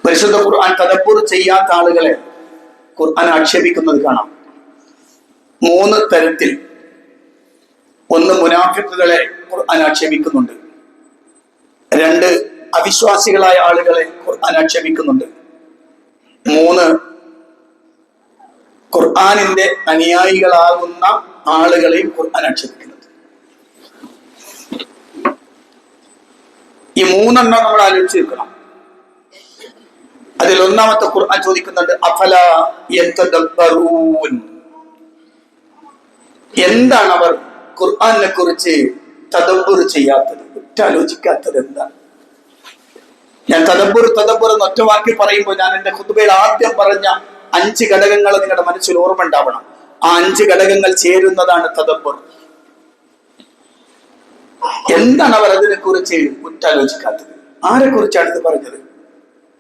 പരിശുദ്ധ ഖുർആൻ തദബ്ബുർ ചെയ്യാത്ത ആളുകളെ ഖുർആൻ ആക്ഷേപിക്കുന്നത് കാണാം. 3 തരത്തിൽ. 1, മുനാഫിക്കുകളെ ഖുർആൻ ആക്ഷേപിക്കുന്നുണ്ട്. 2, അവിശ്വാസികളായ ആളുകളെ ഖുർആൻ ആക്ഷേപിക്കുന്നുണ്ട്. 3 ഖുർആനിന്റെ അനുയായികളാകുന്ന ആളുകളെയും ഖുർആൻ ആക്ഷേപിക്കുന്നുണ്ട്. ഈ 3 നമ്മൾ ആലോചിച്ച് വെക്കണം. അതിൽ ഒന്നാമത്തെ ഖുർആൻ ചോദിക്കുന്നുണ്ട്, അഫലാ യതദബ്ബറൂൻ, എന്താണ് അവർ ഖുർആനെ കുറിച്ച് തദബ്ബുർ ചെയ്യാത്തത്, ആലോചിക്കാത്തത് എന്താണ്? ഞാൻ തദബ്ബുർ എന്ന് ഒറ്റ വാക്കി പറയുമ്പോൾ ഞാൻ എന്റെ ഖുതുബയിൽ ആദ്യം പറഞ്ഞ 5 ഘടകങ്ങൾ നിങ്ങളുടെ മനസ്സിൽ ഓർമ്മ ഉണ്ടാവണം. ആ 5 ഘടകങ്ങൾ ചേരുന്നതാണ് തദബ്ബുർ. എന്താണ് അവർ അതിനെ കുറിച്ച് ഉറ്റാലോചിക്കാത്തത്? ആരെ കുറിച്ചാണ് ഇത് പറഞ്ഞത്?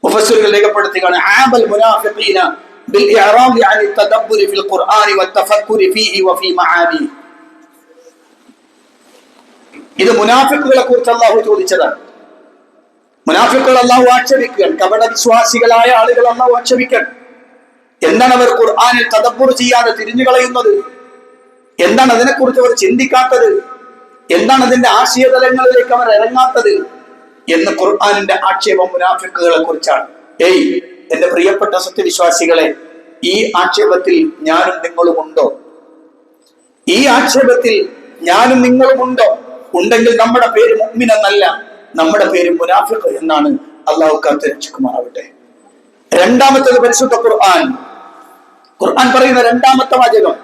മുഫസ്സിറുകൾ രേഖപ്പെടുത്തുകയാണ്, ആബൽ മുനാഫിഖീന ബിൽ ഇഅറാദി അനി തദബ്ബുരി ഫിൽ ഖുർആനി വത്തഫക്കുരി ഫീഹി വഫീ മആനി. ഇത് മുനാഫിഖുകളെ കുറിച്ച് അല്ലാഹു ചോദിച്ചതാണ്. മുനാഫിഖുകൾ അല്ലാഹു ആക്ഷേപിക്കുകയാണ്, കപട വിശ്വാസികളായ ആളുകൾ അല്ലാഹു ആക്ഷേപിക്കുകയാണ്. എന്താണ് അവർ ഖുർആനിൽ തദബ്ബുർ ചെയ്യാതെ തിരിഞ്ഞു കളയുന്നത്? എന്താണ് അതിനെക്കുറിച്ച് അവർ ചിന്തിക്കാത്തത്? എന്താണ് അതിന്റെ ആശയതലങ്ങളിലേക്ക് അവർ ഇറങ്ങാത്തത് എന്ന് ഖുർആനിന്റെ ആക്ഷേപം മുനാഫിഖുകളെ കുറിച്ചാണ്. എന്റെ പ്രിയപ്പെട്ട സത്യവിശ്വാസികളെ, ഈ ആക്ഷേപത്തിൽ ഞാനും നിങ്ങളും ഉണ്ടോ? ഈ ആക്ഷേപത്തിൽ ഞാനും നിങ്ങളും ഉണ്ടോ? ഉണ്ടെങ്കിൽ നമ്മുടെ പേര് മുഅ്മിൻ എന്നല്ല, നമ്മുടെ പേര് മുനാഫിഖ് എന്നാണ്. അല്ലാഹു കാത്തുരക്ഷിക്കുമാറാവട്ടെ. രണ്ടാമത്തേത് പരിശുദ്ധ ഖുർആൻ പറയുന്ന രണ്ടാമത്തെ വാചകം,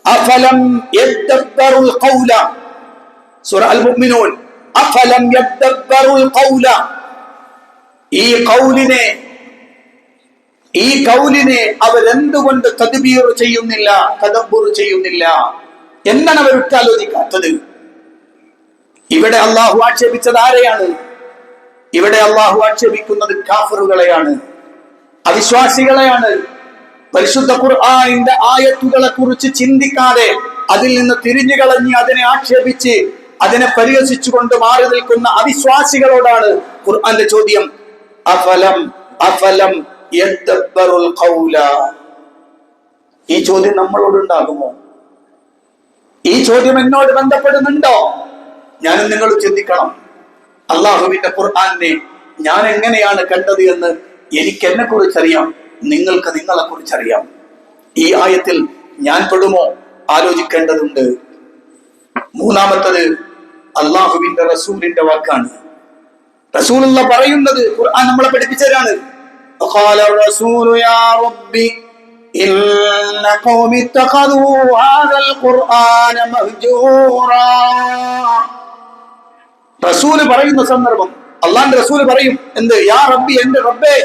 അഫലം യദ്ദബ്ബറുൽ ഖൗല, സൂറ അൽ മുഅ്മിനൂൻ. അഫലം യദ്ദബ്ബറുൽ ഖൗല, ഈ ഖൗലിനെ അവരെന്തുകൊണ്ട് തദ്ബീർ ചെയ്യുന്നില്ല, തദബ്ബുർ ചെയ്യുന്നില്ല? എന്താണ് അവർ ഉറ്റാലോചിക്കാത്തത്? ഇവിടെ അള്ളാഹു ആക്ഷേപിച്ചത് ആരെയാണ്? ഇവിടെ അള്ളാഹു ആക്ഷേപിക്കുന്നത് കാഫിറുകളെയാണ്, അവിശ്വാസികളെയാണ്. പരിശുദ്ധ ഖുർആനിന്റെ ആയത്തുകളെ കുറിച്ച് ചിന്തിക്കാതെ അതിൽ നിന്ന് തിരിഞ്ഞു കളഞ്ഞ് അതിനെ ആക്ഷേപിച്ച് അതിനെ പരിഹസിച്ചുകൊണ്ട് മാറി നിൽക്കുന്ന അവിശ്വാസികളോടാണ് ഖുർആന്റെ ചോദ്യം. അഫലം യദ്ദബ്ബറുൽ ഖൗല. ഈ ചോദ്യം നമ്മളോട് ഉണ്ടാകുമോ? ഈ ചോദ്യം എന്നോട് ബന്ധപ്പെടുന്നുണ്ടോ? ഞാനും നിങ്ങൾ ചിന്തിക്കണം. അള്ളാഹുവിന്റെ ഖുർആനെ ഞാൻ എങ്ങനെയാണ് കണ്ടത് എന്ന് എനിക്ക് എന്നെ കുറിച്ചറിയാം, നിങ്ങൾക്ക് നിങ്ങളെ കുറിച്ചറിയാം. ഈ ആയത്തിൽ ഞാൻ പെടുമോ? ആലോചിക്കേണ്ടതുണ്ട്. മൂന്നാമത്തത് അള്ളാഹുവിന്റെ റസൂലിന്റെ വാക്കാണ്. റസൂലുള്ള പറയുന്നത് ഖുർആൻ നമ്മളെ പഠിപ്പിച്ചതാണ്. ഖാല റസൂലു യാ റബ്ബി ഇന്ന ഖൗമി ഇത്തഖദൂ ഹാദൽ ഖുർആന മഹ്ജൂറാ. റസൂൽ പറയുന്ന സന്ദർഭം അള്ളാഹുവിന്റെ റസൂൽ പറയും എന്ത്? യാ റബ്ബി, എന്റെ റബ്ബേ,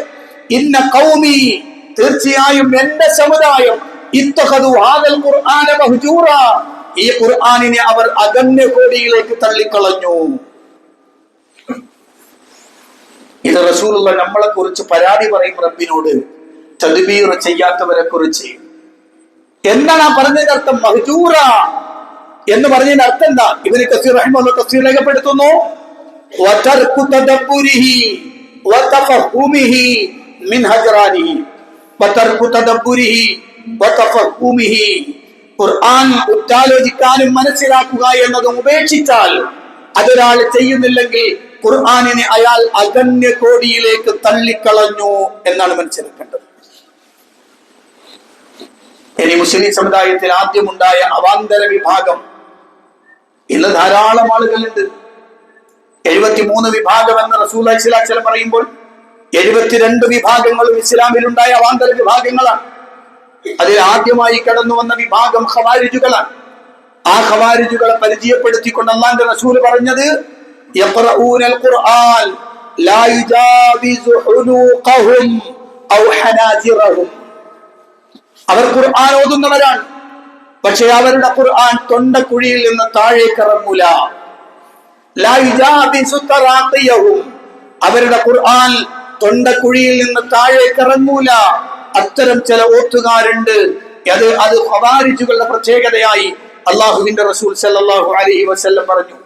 ഇന്ന ഖൗമി, തീർച്ചയായും എന്റെ സമുദായം, ഇത്തഖദൂ ഹാദൽ ഖുർആന മഹ്ജൂറാ, ഈ ഖുർആനിനെ അവർ അഗണ്യ കോടിയിലേക്ക് തള്ളിക്കളഞ്ഞു. ഇത് റസൂലുള്ള നമ്മളെ കുറിച്ച് പരാതി പറയും റബ്ബിനോട്, തദ്ബീർ ചെയ്യാത്തവരെ കുറിച്ച്. എന്താണ് ആ പറഞ്ഞതിന്റെ അർത്ഥം? മഹ്ജൂറ എന്ന് പറഞ്ഞതിന്റെ അർത്ഥം എന്താ? ഇബ്നു കസീർ റഹിമഹുല്ലാഹ് തഫ്സീർ രേഖപ്പെടുത്തുന്നു, വതർകു തദബ്ബുരിഹി വതഫഹുമിഹി മിൻ ഹജറാനിഹി. വതർകു തദബ്ബുരിഹി വതഫഹുമിഹി, ഖുർആൻ ഉറ്റാലോചിക്കാനും മനസ്സിലാക്കുക എന്നതും ഉപേക്ഷിച്ചാൽ, അതൊരാൾ ചെയ്യുന്നില്ലെങ്കിൽ ഖുർആനിനെ അയാൾ അഗണ്യ കോടിയിലേക്ക് തള്ളിക്കളഞ്ഞു എന്നാണ് മനസ്സിലാക്കേണ്ടത്. ഇനി മുസ്ലിം സമുദായത്തിൽ ആദ്യമുണ്ടായ അവാന്തര വിഭാഗം ഇന്ന് ധാരാളം ആളുകളുണ്ട്. 73 വിഭാഗം എന്ന് റസൂലുള്ളാഹി സ്വല്ലല്ലാഹു അലൈഹി വസല്ലം പറയുമ്പോൾ 72 വിഭാഗങ്ങളും ഇസ്ലാമിലുണ്ടായ അവാന്തര വിഭാഗങ്ങളാണ്. അതിൽ ആദ്യമായി കടന്നു വന്ന വിഭാഗം ഖവാരിജുകളാണ്. ആ ഖവാരിജുകളെ പരിചയപ്പെടുത്തിക്കൊണ്ട് അല്ലാഹുവിന്റെ റസൂൽ പറഞ്ഞത്, യഖറഊനൽ ഖുർആൻ ലാ യുജാവിസു ഹുലൂഖഹും ഔ ഹനാജിറഹും. അവർ ഖുർആൻ ഓതുന്നവരാണ്, പക്ഷേ അവരുടെ ഖുർആൻ തൊണ്ടക്കുഴിയിൽ നിന്ന് താഴേക്ക് ഇറങ്ങൂല. ലാ യുജാവിസു തറാഖിയഹും, അവരുടെ ഖുർആൻ തൊണ്ടക്കുഴിയിൽ നിന്ന് താഴേക്ക് ഇറങ്ങൂല. അത്തരം ചില ഓത്തുകാരുണ്ട്. അത് ഖവാരിജുകളുടെ പ്രത്യേകതയായി അള്ളാഹുവിന്റെ റസൂൽ സല്ലല്ലാഹു അലൈഹി വസല്ലം പറഞ്ഞു.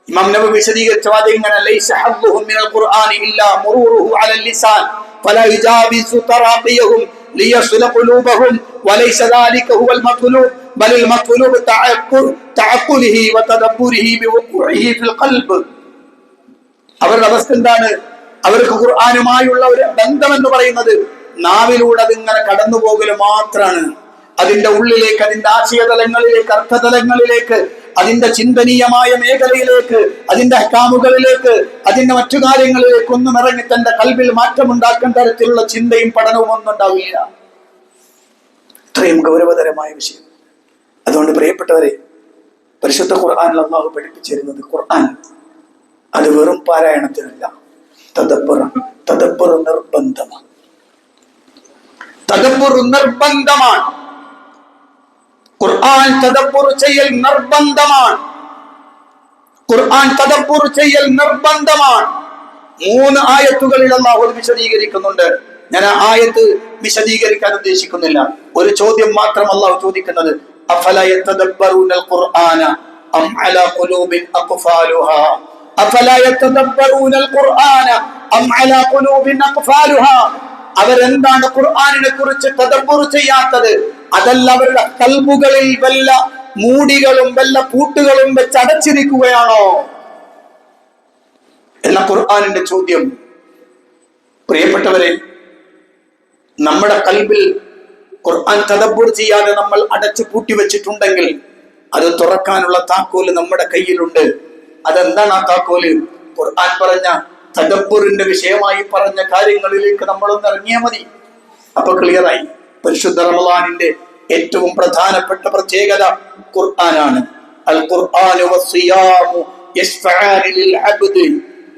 ഇമാം നബവി വിശദീകരിച്ച വാചകം ഇങ്ങനെ, ലൈസ ഹദ്ദുഹും മിനൽ ഖുർആനി ഇല്ലാ മുറൂറുഹു അലൽ ലിസാൻ ഫലാ യുജാവിസു തറാഖിയഹും ലിയസ്ല ഖുലൂബഹും വലൈസ ദാലിക ഹുവൽ മത്ലൂബ് ബൽ മത്ലൂബ് തഅഖുലിഹി വതദബ്ബുരിഹി ബിവുഖൂഇഹി ഫിൽ ഖൽബ്. അവരുടെ അവസ്ഥ എന്താണ്? അവർക്ക് ഖുർആനുമായുള്ള ഒരു ബന്ധം എന്ന് പറയുന്നത് നാവിലൂടെ അതിങ്ങനെ കടന്നു പോകല് മാത്രമാണ്. അതിന്റെ ഉള്ളിലേക്ക്, അതിന്റെ ആശയതലങ്ങളിലേക്ക്, അർത്ഥതലങ്ങളിലേക്ക്, അതിന്റെ ചിന്തനീയമായ മേഖലയിലേക്ക്, അതിന്റെ അഹ്കാമുകളിലേക്ക്, അതിന്റെ മറ്റു കാര്യങ്ങളിലേക്ക് ഒന്നും ഇറങ്ങി തന്റെ കൽബിൽ മാറ്റമുണ്ടാക്കുന്ന തരത്തിലുള്ള ചിന്തയും പഠനവും ഒന്നും ഉണ്ടാവില്ല. ഇത്രയും ഗൗരവതരമായ വിഷയം. അതുകൊണ്ട് പ്രിയപ്പെട്ടവരെ, പരിശുദ്ധ ഖുർആനിൽ അല്ലാഹു പഠിപ്പിച്ചിരുന്നത്, ഖുർആൻ അത് വെറും പാരായണത്തിനല്ല, തദബ്ബുർ നിർബന്ധമാണ്. തദബ്ബുർ നിർബന്ധമാണ്. ഖുർആൻ തദബ്ബുർ ചെയ്യൽ നിർബന്ധമാണ്. ഖുർആൻ തദബ്ബുർ ചെയ്യൽ നിർബന്ധമാണ്. 3 ആയത്തുകളിൽ അല്ലാഹു വിശദീകരിക്കുന്നുണ്ട്. ഞാൻ ആ ആയത്ത് വിശദീകരിക്കാൻ ഉദ്ദേശിക്കുന്നില്ല. ഒരു ചോദ്യം മാത്രം അല്ലാഹു ചോദിക്കുന്നത്, അഫലാ യതദബ്ബറൂനൽ ഖുർആന അം അലാ ഖുലൂബിൻ അഖ്ഫാലുഹാ, അഫലാ യതദബ്ബറൂനൽ ഖുർആന അം അലാ ഖുലൂബിൻ അഖ്ഫാലുഹാ. അവരെന്താണ് ഖുർആനിനെ കുറിച്ച് തദബ്ബുർ ചെയ്യാത്തത്? അതല്ല അവരുടെ കൽബുകളിൽ വല്ല മൂടികളും വല്ല പൂട്ടുകളും വെച്ച് അടച്ചിരിക്കുകയാണോ എന്ന ഖുർആനിന്റെ ചോദ്യം. പ്രിയപ്പെട്ടവരെ, നമ്മുടെ കൽബിൽ ഖുർആൻ തദബ്ബുർ ചെയ്യാതെ നമ്മൾ അടച്ചു പൂട്ടി വെച്ചിട്ടുണ്ടെങ്കിൽ അത് തുറക്കാനുള്ള താക്കോല് നമ്മുടെ കയ്യിലുണ്ട്. അതെന്താണ് ആ താക്കോല്? ഖുർആൻ പറഞ്ഞ തദബ്ബുറിന്റെ വിഷയമായി പറഞ്ഞ കാര്യങ്ങളിലേക്ക് നമ്മളൊന്ന് ഇറങ്ങിയാൽ മതി. അപ്പൊ ക്ലിയറായി. പരിശുദ്ധ റമളാനിന്റെ ഏറ്റവും പ്രധാനപ്പെട്ട പ്രത്യേകത ഖുർആനാണ്. അൽ ഖുർആനു വസ്സിയാമു യശ്ഫഅാനി ലിൽ അബ്ദി.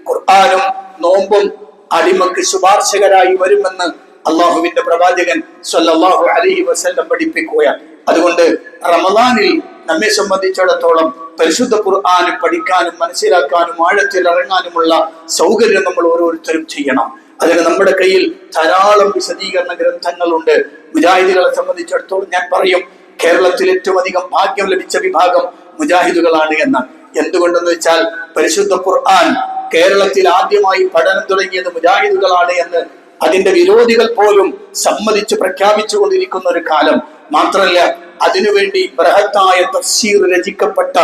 ഖുർആനും നോമ്പും അടിമക്ക് ശുപാർശകരായി വരുമെന്ന് അള്ളാഹുവിന്റെ പ്രവാചകൻ സ്വല്ലല്ലാഹു അലൈഹി വസല്ലം പഠിപ്പിക്കുകയാണ്. അതുകൊണ്ട് റമളാനിൽ നമ്മെ സംബന്ധിച്ചിടത്തോളം പരിശുദ്ധ ഖുർആൻ പഠിക്കാനും മനസ്സിലാക്കാനും ആഴത്തിൽ ഇറങ്ങാനുമുള്ള സൗകര്യം നമ്മൾ ഓരോരുത്തരും ചെയ്യണം. അതിന് നമ്മുടെ കയ്യിൽ ധാരാളം വിശദീകരണ ഗ്രന്ഥങ്ങളുണ്ട്. മുജാഹിദുകളെ സംബന്ധിച്ചിടത്തോളം ഞാൻ പറയും, കേരളത്തിൽ ഏറ്റവും അധികം ഭാഗ്യം ലഭിച്ച വിഭാഗം മുജാഹിദുകളാണ് എന്ന്. എന്തുകൊണ്ടെന്ന് വെച്ചാൽ പരിശുദ്ധ ഖുർആൻ കേരളത്തിൽ ആദ്യമായി പഠനം തുടങ്ങിയത് മുജാഹിദുകളാണ് എന്ന് അതിന്റെ വിരോധികൾ പോലും സമ്മതിച്ച് പ്രഖ്യാപിച്ചു കൊണ്ടിരിക്കുന്ന ഒരു കാലം. മാത്രമല്ല, അതിനുവേണ്ടി ബൃഹത്തായ തഫ്സീർ രചിക്കപ്പെട്ട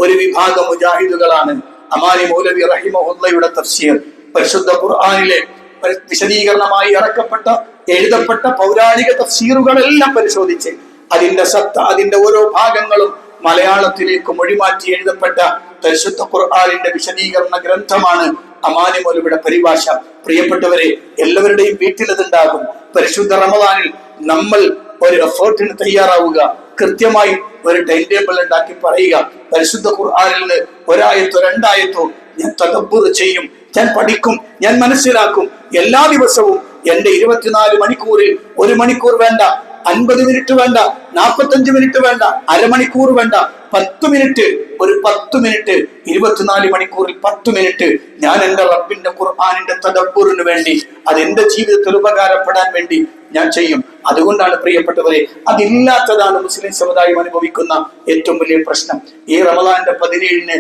ഒരു വിഭാഗം മുജാഹിദുകളാണ്. അമാനി മൗലവി റഹിമഹുല്ലയുടെ തഫ്സീർ, പരിശുദ്ധ ഖുർആനിലെ വിശദീകരണമായി ഇറക്കപ്പെട്ട എഴുതപ്പെട്ട പൗരാണിക തഫ്സീറുകളെല്ലാം പരിശോധിച്ച് അതിന്റെ സത്ത, അതിന്റെ ഓരോ ഭാഗങ്ങളും മലയാളത്തിലേക്ക് മൊഴിമാറ്റി എഴുതപ്പെട്ട പരിശുദ്ധ ഖുർആനിന്റെ വിശദീകരണ ഗ്രന്ഥമാണ് അമാനി മൗലവിയുടെ പരിഭാഷ. പ്രിയപ്പെട്ടവരെ, എല്ലാവരുടെയും വീട്ടിലതുണ്ടാകും. പരിശുദ്ധ റമളാനിൽ നമ്മൾ ഒരു എഫേർട്ടിന് തയ്യാറാവുക, കൃത്യമായി ഒരു ടൈം ടേബിൾ ഉണ്ടാക്കി പറയുക. പരിശുദ്ധ ഖുർആനിൽ നിന്ന് ഒരായത്തോ രണ്ടായത്തോ ഞാൻ തദബ്ബുർ ചെയ്യും, ഞാൻ പഠിക്കും, ഞാൻ മനസ്സിലാക്കും. എല്ലാ ദിവസവും എന്റെ 24 മണിക്കൂറിൽ 1 മണിക്കൂർ വേണ്ട, 50 മിനിറ്റ് വേണ്ട, 45 മിനിറ്റ് വേണ്ട, അരമണിക്കൂർ വേണ്ട, 10 മിനിറ്റ്, ഒരു 10 മിനിറ്റ്, 24 മണിക്കൂറിൽ 10 മിനിറ്റ് ഞാൻ എന്റെ റബ്ബിന്റെ ഖുർആനിന്റെ തദബ്ബുറിന് വേണ്ടി, അതെന്റെ ജീവിതത്തിൽ ഉപകാരപ്പെടാൻ വേണ്ടി ഞാൻ ചെയ്യും. അതുകൊണ്ടാണ് പ്രിയപ്പെട്ടവരെ, അതില്ലാത്തതാണ് മുസ്ലിം സമുദായം അനുഭവിക്കുന്ന ഏറ്റവും വലിയ പ്രശ്നം. ഈ റമളാന്റെ 17-ന്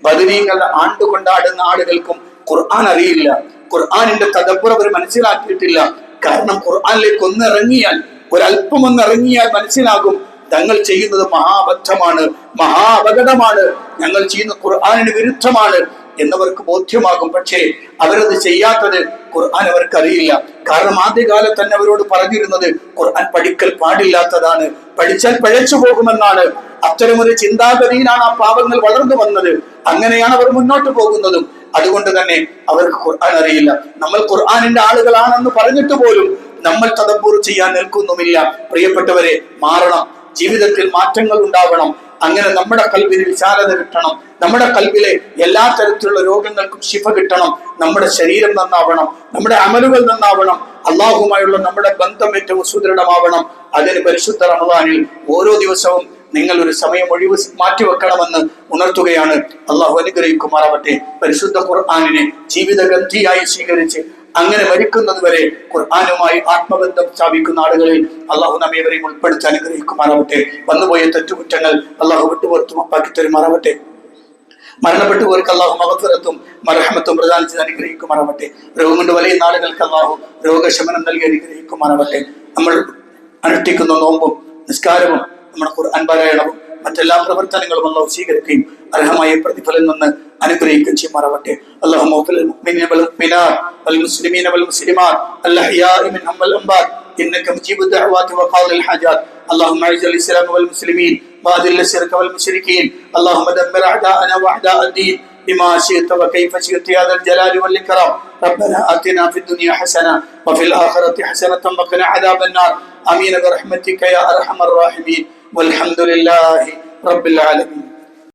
ബദരീങ്ങളുടെ ആണ്ട് കൊണ്ടാടുന്ന ആളുകൾക്കും ഖുർആൻ അറിയില്ല, ഖുർആനിന്റെ തദബ്ബുർ അവർ മനസ്സിലാക്കിയിട്ടില്ല. കാരണം ഖുർആനിലേക്ക് ഒന്നിറങ്ങിയാൽ, ഒരല്പം ഒന്നിറങ്ങിയാൽ മനസ്സിലാകും തങ്ങൾ ചെയ്യുന്നത് മഹാബദ്ധമാണ്, മഹാ അപകടമാണ്, ഞങ്ങൾ ചെയ്യുന്ന ഖുർആനിന് വിരുദ്ധമാണ് എന്നവർക്ക് ബോധ്യമാകും. പക്ഷേ അവരത് ചെയ്യാത്തത് ഖുർആൻ അവർക്ക് അറിയില്ല. കാരണം ആദ്യകാലത്ത് തന്നെ അവരോട് പറഞ്ഞിരുന്നത് ഖുർആൻ പഠിക്കൽ പാടില്ലാത്തതാണ്, പഠിച്ചാൽ പിഴച്ചു പോകുമെന്നാണ്. അത്തരമൊരു ചിന്താഗതിയിലാണ് ആ പാവങ്ങൾ വളർന്നു വന്നത്. അങ്ങനെയാണ് അവർ മുന്നോട്ട് പോകുന്നതും. അതുകൊണ്ട് തന്നെ അവർക്ക് ഖുർആൻ അറിയില്ല. നമ്മൾ ഖുർആനിന്റെ ആളുകളാണെന്ന് പറഞ്ഞിട്ട് പോലും നമ്മൾ തദബ്ബുർ ചെയ്യാൻ നിൽക്കുന്നുമില്ല. പ്രിയപ്പെട്ടവരെ, മാറണം, ജീവിതത്തിൽ മാറ്റങ്ങൾ ഉണ്ടാവണം. അങ്ങനെ നമ്മുടെ കൽബിന് വിശാലത കിട്ടണം, നമ്മുടെ കൽബിലെ എല്ലാ തരത്തിലുള്ള രോഗങ്ങൾക്കും ശിഫ കിട്ടണം, നമ്മുടെ ശരീരം നന്നാവണം, നമ്മുടെ അമലുകൾ നന്നാവണം, അള്ളാഹുമായുള്ള നമ്മുടെ ബന്ധം ഏറ്റവും സുദൃഢമാവണം. അതിന് പരിശുദ്ധ റമളാനിൽ ഓരോ ദിവസവും നിങ്ങൾ ഒരു സമയം ഒഴിവ് മാറ്റിവെക്കണമെന്ന് ഉണർത്തുകയാണ്. അള്ളാഹു അനുഗ്രഹിക്കുമാറാവട്ടെ. പരിശുദ്ധ ഖുർആനിനെ ജീവിതഗന്ധിയായി സ്വീകരിച്ച് അങ്ങനെ മരിക്കുന്നത് വരെ ഖുർആനുമായി ആത്മബന്ധം സ്ഥാപിക്കുന്ന ആളുകളിൽ അള്ളാഹു നമ്മേവരെയും ഉൾപ്പെടുത്തി അനുഗ്രഹിക്കുമാറാവട്ടെ. വന്നുപോയ തെറ്റുകുറ്റങ്ങൾ അള്ളാഹു വിട്ടുപുറത്തും അപ്പാക്കി തരുമാറാവട്ടെ. മരണപ്പെട്ടുപോർക്ക് അള്ളാഹു മഗ്ഫിറത്തും മർഹമത്തും പ്രദാനം ചെയ്ത് അനുഗ്രഹിക്കുമാറാവട്ടെ. രോഗം കൊണ്ട് വലയുന്ന ആളുകൾക്ക് അള്ളാഹു രോഗശമനം നൽകി അനുഗ്രഹിക്കുമാറാവട്ടെ. നമ്മൾ അനുഷ്ഠിക്കുന്ന നോമ്പും നിസ്കാരവും നമ്മുടെ ഖുർആൻ പാരായണവും മറ്റെല്ലാ പ്രവർത്തനങ്ങളും അല്ലാഹു സ്വീകരിക്കുകയും അർഹമായ പ്രതിഫലം നിന്ന് അനുഗ്രഹിക്കുകയും ചെയ്യുമാറാവട്ടെ. അല്ലാഹുമ്മ ഗ്ഫിർ ലിൽ മുഅ്മിനീന വൽ മുഅ്മിനാത്ത് വൽ മുസ്ലിമീന വൽ മുസ്ലിമാത്ത് അൽ അഹ്യാഇ മിൻഹും വൽ അംവാത്ത് إنك مجيب الدعوات وقاضي الحاجات. اللهم أعز الإسلام والمسلمين وأذل الشرك والمشركين. اللهم دمر أعداءنا وأعداء الدين بما شئت وكيف شئت يا ذا الجلال والإكرام. ربنا آتنا في الدنيا حسنة وفي الآخرة حسنة وقنا عذاب النار. آمين برحمتك يا أرحم الراحمين والحمد لله رب العالمين.